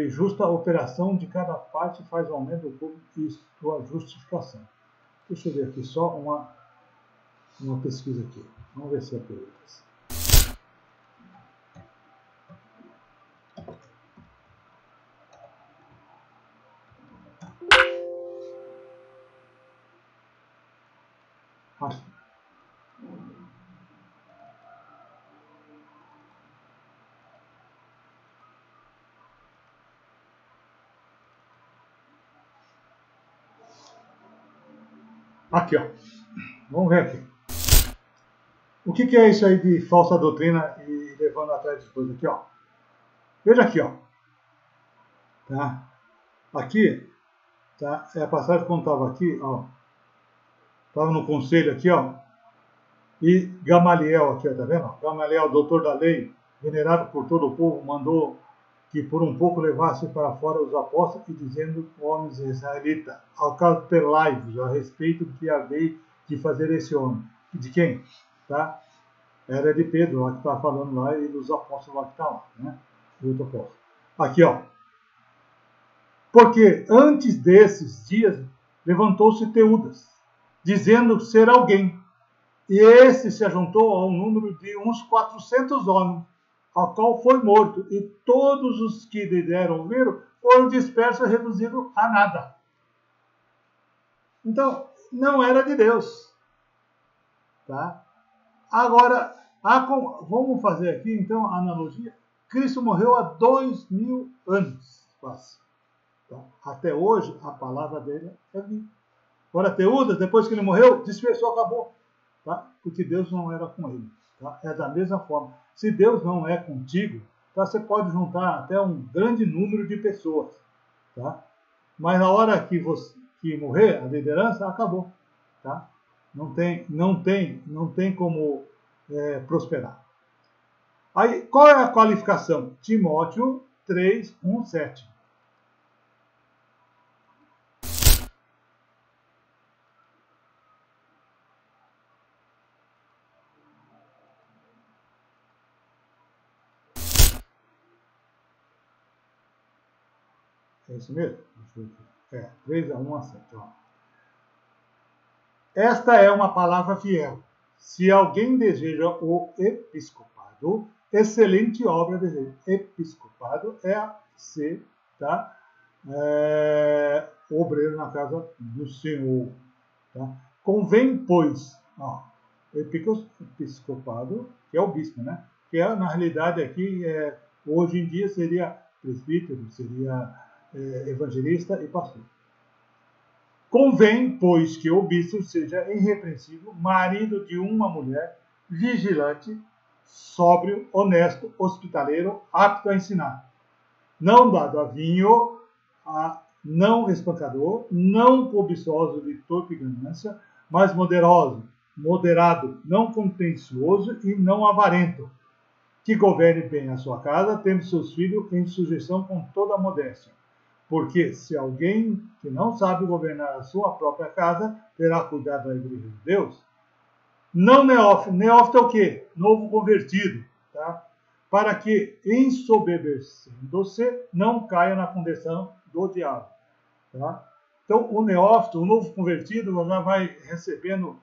justa operação de cada parte faz o aumento do corpo e sua justificação. Deixa eu ver aqui só uma pesquisa aqui. Vamos ver se é perguntas. Aqui, ó. Vamos ver aqui. O que é isso aí de falsa doutrina e levando atrás de coisas aqui, ó? Veja aqui, ó. Tá? Aqui, tá? É a passagem quando estava aqui, ó. Estava no conselho aqui, ó. E Gamaliel aqui, ó, tá vendo? Gamaliel, doutor da lei, venerado por todo o povo, mandou que por um pouco levasse para fora os apóstolos e dizendo, homens israelitas, acautelai-vos a respeito do que havei de fazer esse homem. De quem? Tá? Era de Pedro, lá que estava falando lá, e dos apóstolos lá que está lá, né? Outro apóstolo. Aqui, ó. Porque antes desses dias levantou-se Teudas, dizendo ser alguém. E esse se ajuntou ao número de uns 400 homens, ao qual foi morto, e todos os que lhe deram ouviram foram dispersos e reduzidos a nada. Então, não era de Deus. Tá? Agora, vamos fazer aqui, então, a analogia. Cristo morreu há 2000 anos, quase. Tá? Até hoje, a palavra dele é viva. Agora, Teudas, depois que ele morreu, dispersou, acabou. Tá? Porque Deus não era com ele. Tá? É da mesma forma. Se Deus não é contigo, tá? Você pode juntar até um grande número de pessoas. Tá? Mas na hora que morrer a liderança, acabou. Tá? Não tem como prosperar. Aí, qual é a qualificação? Timóteo 3, 1, 7. É isso mesmo? 3 a 1 a 7. Ó. Esta é uma palavra fiel. Se alguém deseja o episcopado, excelente obra deseja. Episcopado é ser, tá? Obreiro na casa do Senhor. Tá? Convém, pois, episcopado, que é o bispo, né? Que é, na realidade aqui, hoje em dia seria presbítero, seria evangelista e pastor. Convém, pois, que o bispo seja irrepreensível, marido de uma mulher, vigilante, sóbrio, honesto, hospitaleiro, apto a ensinar, não dado a vinho, não espancador, não cobiçoso de torpe ganância, mas moderado, não contencioso e não avarento, que governe bem a sua casa, tendo seus filhos em sujeição com toda a modéstia. Porque se alguém que não sabe governar a sua própria casa terá cuidado da igreja de Deus, não neófito. Neófito é o quê? Novo convertido. Tá? Para que, ensoberbecendo-se, não caia na condenação do diabo. Tá? Então, o neófito, o novo convertido, já vai recebendo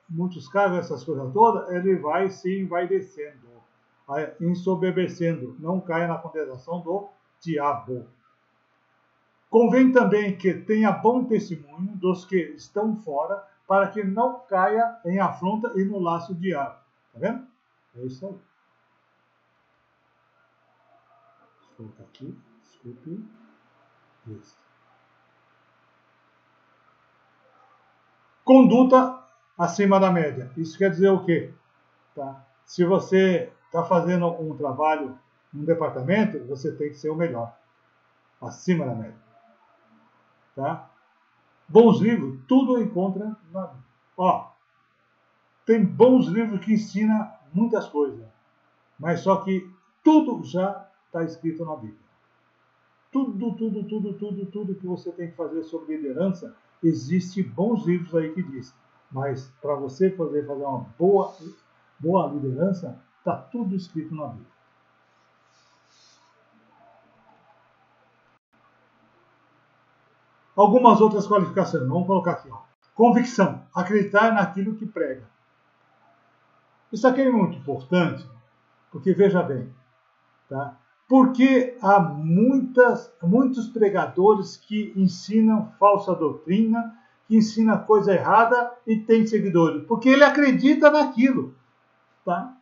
muitos cargos, essas coisas todas, ele vai descendo, vai ensoberbecendo, não caia na condenação do diabo. Convém também que tenha bom testemunho dos que estão fora, para que não caia em afronta e no laço do diabo. Tá vendo? É isso aí. Deixa eu colocar aqui. Desculpe. Isso. Conduta acima da média. Isso quer dizer o quê? Tá? Se você está fazendo um trabalho num departamento, você tem que ser o melhor. Acima da média. Tá? Bons livros, tudo encontra na Bíblia. Ó, tem bons livros que ensinam muitas coisas, mas só que tudo já está escrito na Bíblia. Tudo que você tem que fazer sobre liderança, existe bons livros aí que diz. Mas para você poder fazer uma boa liderança, está tudo escrito na Bíblia. Algumas outras qualificações, vamos colocar aqui. Ó. Convicção, acreditar naquilo que prega. Isso aqui é muito importante, porque veja bem, tá? Porque há muitos pregadores que ensinam falsa doutrina, que ensinam coisa errada e tem seguidores, porque ele acredita naquilo. Tá?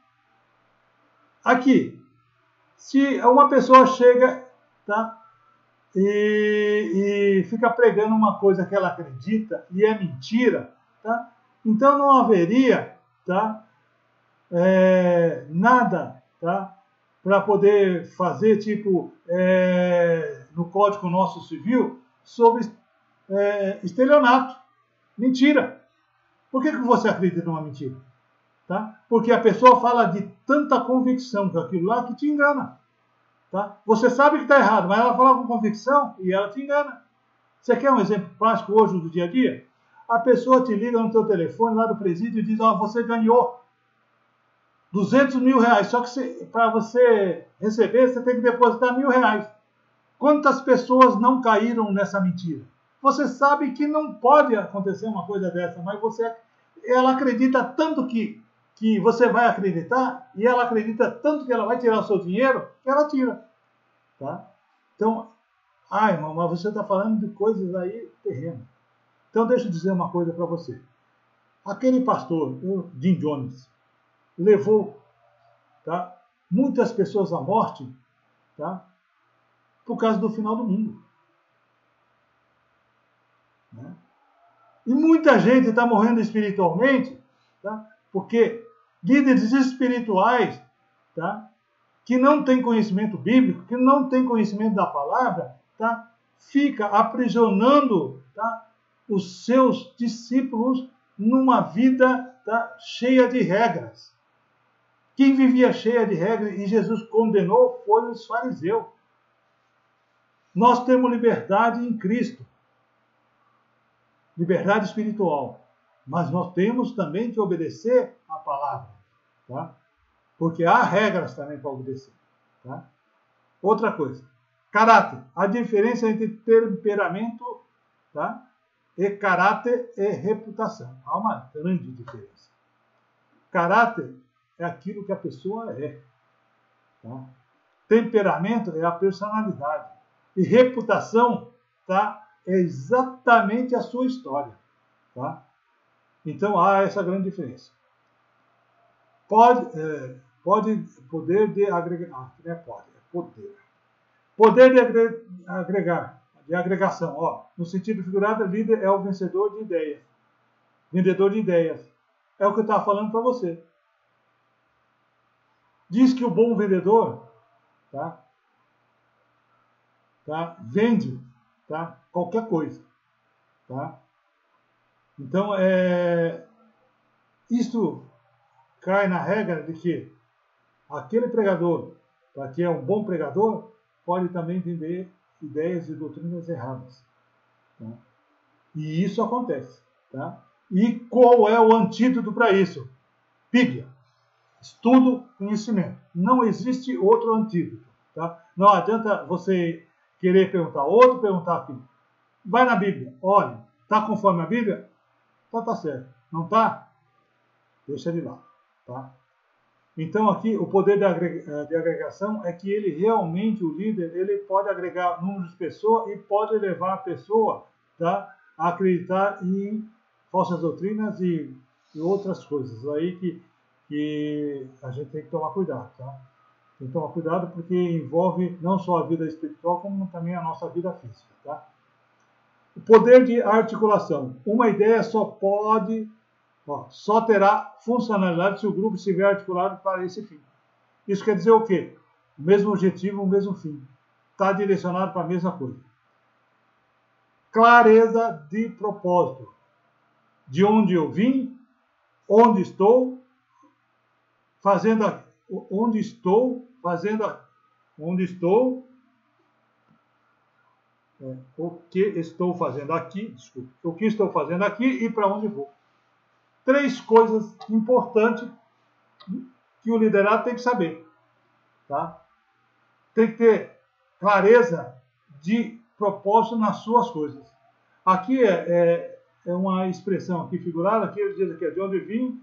Aqui, se uma pessoa chega, tá? E fica pregando uma coisa que ela acredita e é mentira, tá? Então não haveria, tá? Nada, tá? Para poder fazer, tipo, no Código Nosso Civil, sobre estelionato. Mentira. Por que você acredita numa mentira? Tá? Porque a pessoa fala de tanta convicção com aquilo lá que te engana. Tá? Você sabe que está errado, mas ela fala com convicção e ela te engana. Você quer um exemplo prático hoje do dia a dia? A pessoa te liga no teu telefone lá do presídio e diz, você ganhou 200 mil reais, só que para você receber, você tem que depositar R$1.000. Quantas pessoas não caíram nessa mentira? Você sabe que não pode acontecer uma coisa dessa, mas ela acredita tanto que você vai acreditar, e ela acredita tanto que ela vai tirar o seu dinheiro, que ela tira. Tá? Então, irmão, mas você está falando de coisas aí terrenas. Então, deixa eu dizer uma coisa para você. Aquele pastor, o Jim Jones, levou, tá, muitas pessoas à morte, tá, por causa do final do mundo. né? E muita gente está morrendo espiritualmente, tá? Porque líderes espirituais, tá? Que não têm conhecimento bíblico, que não têm conhecimento da palavra, tá? Fica aprisionando, tá? Os seus discípulos numa vida, tá? Cheia de regras. Quem vivia cheia de regras e Jesus condenou foi os fariseus. Nós temos liberdade em Cristo, liberdade espiritual, mas nós temos também que obedecer a palavra, tá? Porque há regras também para obedecer, tá? Outra coisa, caráter. A diferença entre temperamento, tá? E caráter e reputação. Há uma grande diferença. Caráter é aquilo que a pessoa é, tá? Temperamento é a personalidade. E reputação, tá? É exatamente a sua história, tá? Então há essa grande diferença. Poder de agregar, não é pode, é poder. Poder de agregar, de agregação, ó, no sentido figurado, líder é o vencedor de ideias, vendedor de ideias. É o que eu estava falando para você. Diz que o bom vendedor, tá? Vende, tá? Qualquer coisa, tá? Então, isto cai na regra de que aquele pregador, para que é um bom pregador, pode também vender ideias e doutrinas erradas, tá? E isso acontece, tá? E qual é o antídoto para isso? Bíblia. Estudo, conhecimento. Não existe outro antídoto, tá? Não adianta você querer perguntar outro, perguntar aqui. Vai na Bíblia, olha, está conforme a Bíblia? Então tá certo. Não está? Deixa de lá, tá? Então aqui o poder de agregação é que ele realmente, o líder, ele pode agregar números de pessoas e pode levar a pessoa, tá, a acreditar em falsas doutrinas e outras coisas aí que a gente tem que tomar cuidado, tá? Tem que tomar cuidado porque envolve não só a vida espiritual, como também a nossa vida física, tá? O poder de articulação. Uma ideia só terá funcionalidade se o grupo estiver articulado para esse fim. Isso quer dizer o quê? O mesmo objetivo, o mesmo fim. Está direcionado para a mesma coisa. Clareza de propósito. De onde eu vim, onde estou fazendo aqui. Onde estou fazendo, onde estou, o que estou fazendo aqui, desculpa, o que estou fazendo aqui e para onde vou. 3 coisas importantes que o liderado tem que saber, tá? Tem que ter clareza de propósito nas suas coisas. Aqui é uma expressão aqui figurada, aqui ele diz aqui, de onde vim,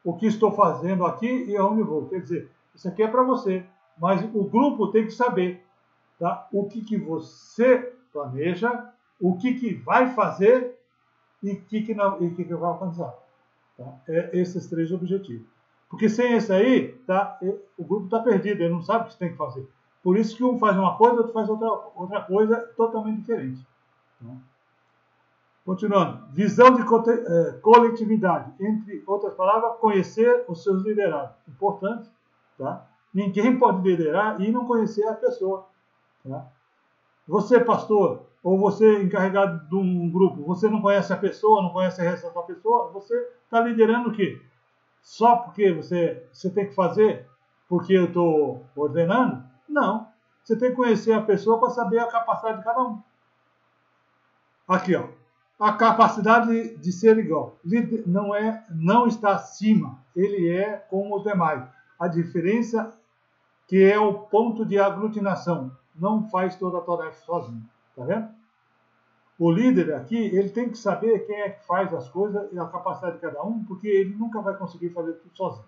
o que estou fazendo aqui e aonde vou. Quer dizer, isso aqui é para você, mas o grupo tem que saber, tá? O que você planeja, o que vai fazer e o que vai alcançar. Tá? Esses 3 objetivos. Porque sem esse aí, tá, o grupo está perdido, ele não sabe o que tem que fazer. Por isso que um faz uma coisa, outro faz outra coisa totalmente diferente. Tá? Continuando, visão de coletividade, entre outras palavras, conhecer os seus liderados. Importante, tá? Ninguém pode liderar e não conhecer a pessoa. Tá? Você, pastor, ou você encarregado de um grupo, você não conhece a pessoa, não conhece a reação da pessoa, você está liderando o quê? Só porque você tem que fazer porque eu estou ordenando? Não. Você tem que conhecer a pessoa para saber a capacidade de cada um. Aqui, ó. A capacidade de ser igual. Não está acima. Ele é como os demais. A diferença que é o ponto de aglutinação. Não faz toda a tarefa sozinho. Tá vendo? O líder aqui, ele tem que saber quem é que faz as coisas e a capacidade de cada um, porque ele nunca vai conseguir fazer tudo sozinho.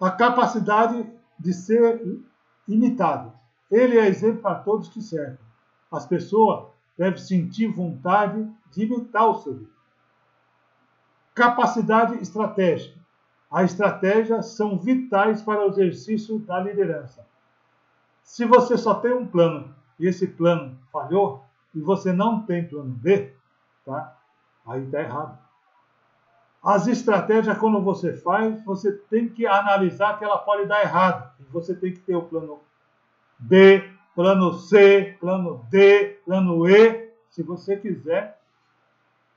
A capacidade de ser imitado. Ele é exemplo para todos que cercam. As pessoas devem sentir vontade de imitar o seu líder. Capacidade estratégica. As estratégias são vitais para o exercício da liderança. Se você só tem um plano e esse plano falhou, e você não tem plano B, tá? Aí está errado. As estratégias, quando você faz, você tem que analisar que ela pode dar errado. E você tem que ter o plano B, plano C, plano D, plano E, se você quiser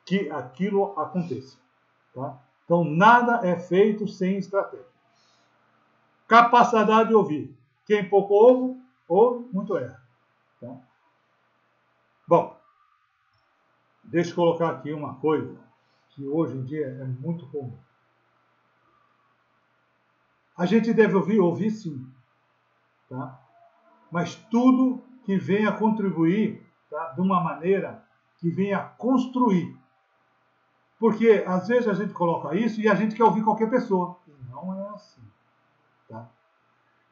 que aquilo aconteça. Tá? Então, nada é feito sem estratégia. Capacidade de ouvir. Quem pouco ouve, muito erra. Tá? Bom, deixa eu colocar aqui uma coisa que hoje em dia é muito comum. A gente deve ouvir sim, tá? Mas tudo que venha contribuir, tá? De uma maneira que venha construir. Porque às vezes a gente coloca isso e a gente quer ouvir qualquer pessoa. E não é assim. Tá?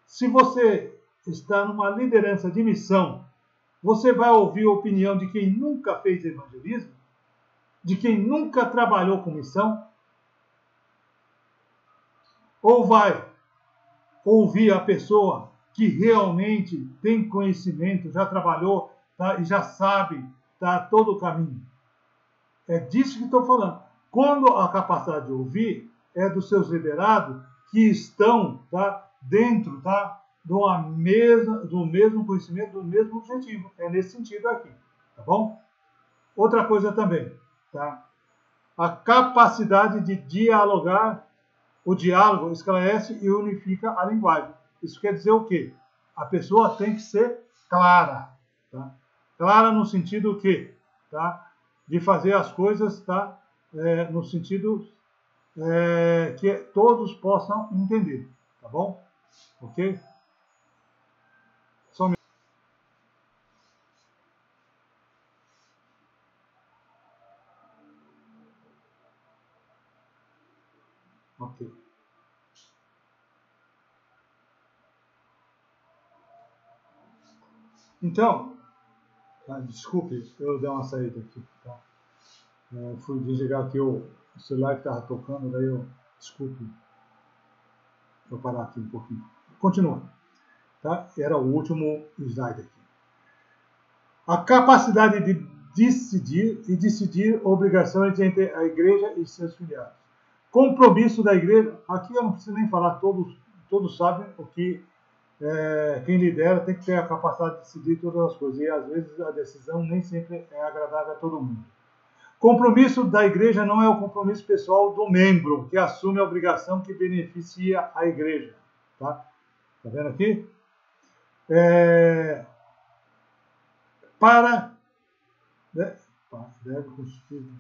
Se você está numa liderança de missão, você vai ouvir a opinião de quem nunca fez evangelismo, de quem nunca trabalhou com missão, ou vai ouvir a pessoa que realmente tem conhecimento, já trabalhou, tá, e já sabe, tá, todo o caminho. É disso que estou falando. Quando a capacidade de ouvir é dos seus liderados que estão, tá, dentro, tá, do mesmo conhecimento, do mesmo objetivo. É nesse sentido aqui, tá bom? Outra coisa também, tá? A capacidade de dialogar. O diálogo esclarece e unifica a linguagem. Isso quer dizer o quê? A pessoa tem que ser clara. Tá? Clara no sentido que, tá? De fazer as coisas, tá? No sentido que todos possam entender. Tá bom? Ok? Só um minuto. Ok. Então, desculpe, eu dei uma saída aqui. Tá? Fui desligar aqui o celular que estava tocando, daí eu, desculpe, vou parar aqui um pouquinho. Continua. Tá? Era o último slide aqui. A capacidade de decidir obrigações entre a igreja e seus filiados. Compromisso da igreja, aqui eu não preciso nem falar, todos sabem o que quem lidera tem que ter a capacidade de decidir todas as coisas, e às vezes a decisão nem sempre é agradável a todo mundo. Compromisso da igreja não é o compromisso pessoal do membro, que assume a obrigação que beneficia a igreja. Tá vendo aqui? Deve constituir.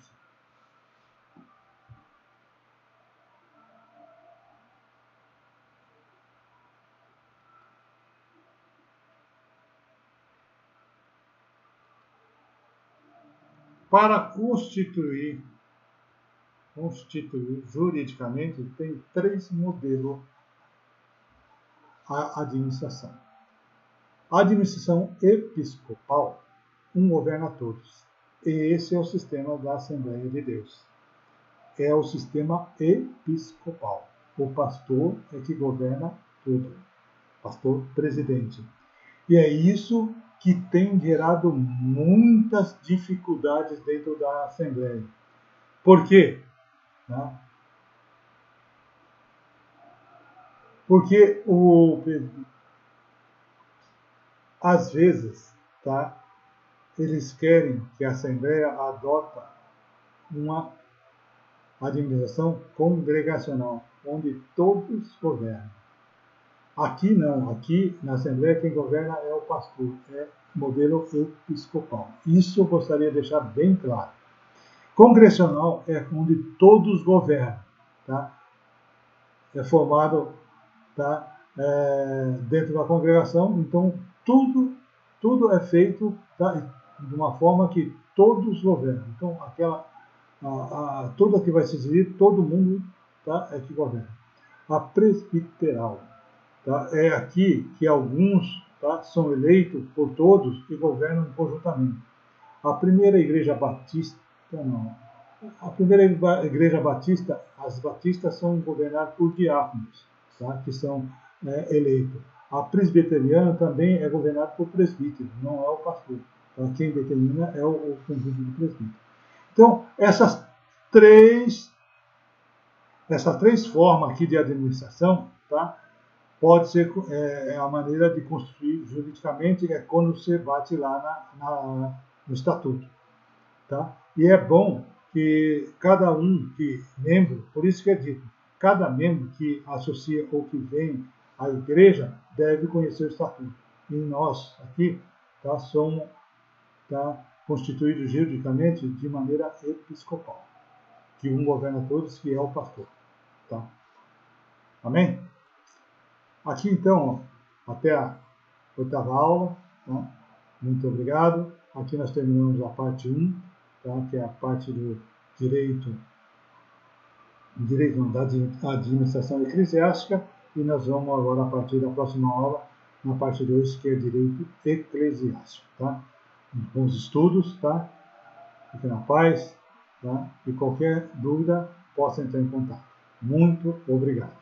Para constituir juridicamente, tem 3 modelos a administração. A administração episcopal, governa a todos. E esse é o sistema da Assembleia de Deus. É o sistema episcopal. O pastor é que governa tudo. Pastor presidente. E é isso que tem gerado muitas dificuldades dentro da Assembleia. Por quê? Porque às vezes, tá, eles querem que a Assembleia adota uma administração congregacional, onde todos governam. Aqui não, aqui na Assembleia quem governa é o pastor, é modelo episcopal. Isso eu gostaria de deixar bem claro. Congregacional é onde todos governam, tá? É formado, tá, dentro da congregação, então tudo é feito, tá, de uma forma que todos governam. Então tudo que vai se decidir, todo mundo, tá, é que governa. A presbiteral, tá, é aqui que alguns, tá, são eleitos por todos e governam conjuntamente. A primeira igreja batista, não. A primeira igreja batista, as batistas são governadas por diáconos, tá, que são eleitos. A presbiteriana também é governada por presbítero, não é o pastor. Tá? Quem determina é o conjunto de presbíteros. Então, essas três formas aqui de administração, tá? Pode ser a maneira de construir juridicamente, é quando você bate lá no estatuto. Tá? E é bom que cada membro, por isso que é dito, cada membro que associa ou que vem à igreja deve conhecer o estatuto. E nós aqui somos constituídos juridicamente de maneira episcopal, que um governa todos, que é o pastor. Tá? Amém? Aqui então, até a 8ª aula. Tá? Muito obrigado. Aqui nós terminamos a parte 1, tá? Que é a parte do direito da administração eclesiástica, e nós vamos agora, a partir da próxima aula, na parte 2, que é direito eclesiástico. Tá? Bons estudos, tá? Fique na paz, tá? E qualquer dúvida, possa entrar em contato. Muito obrigado.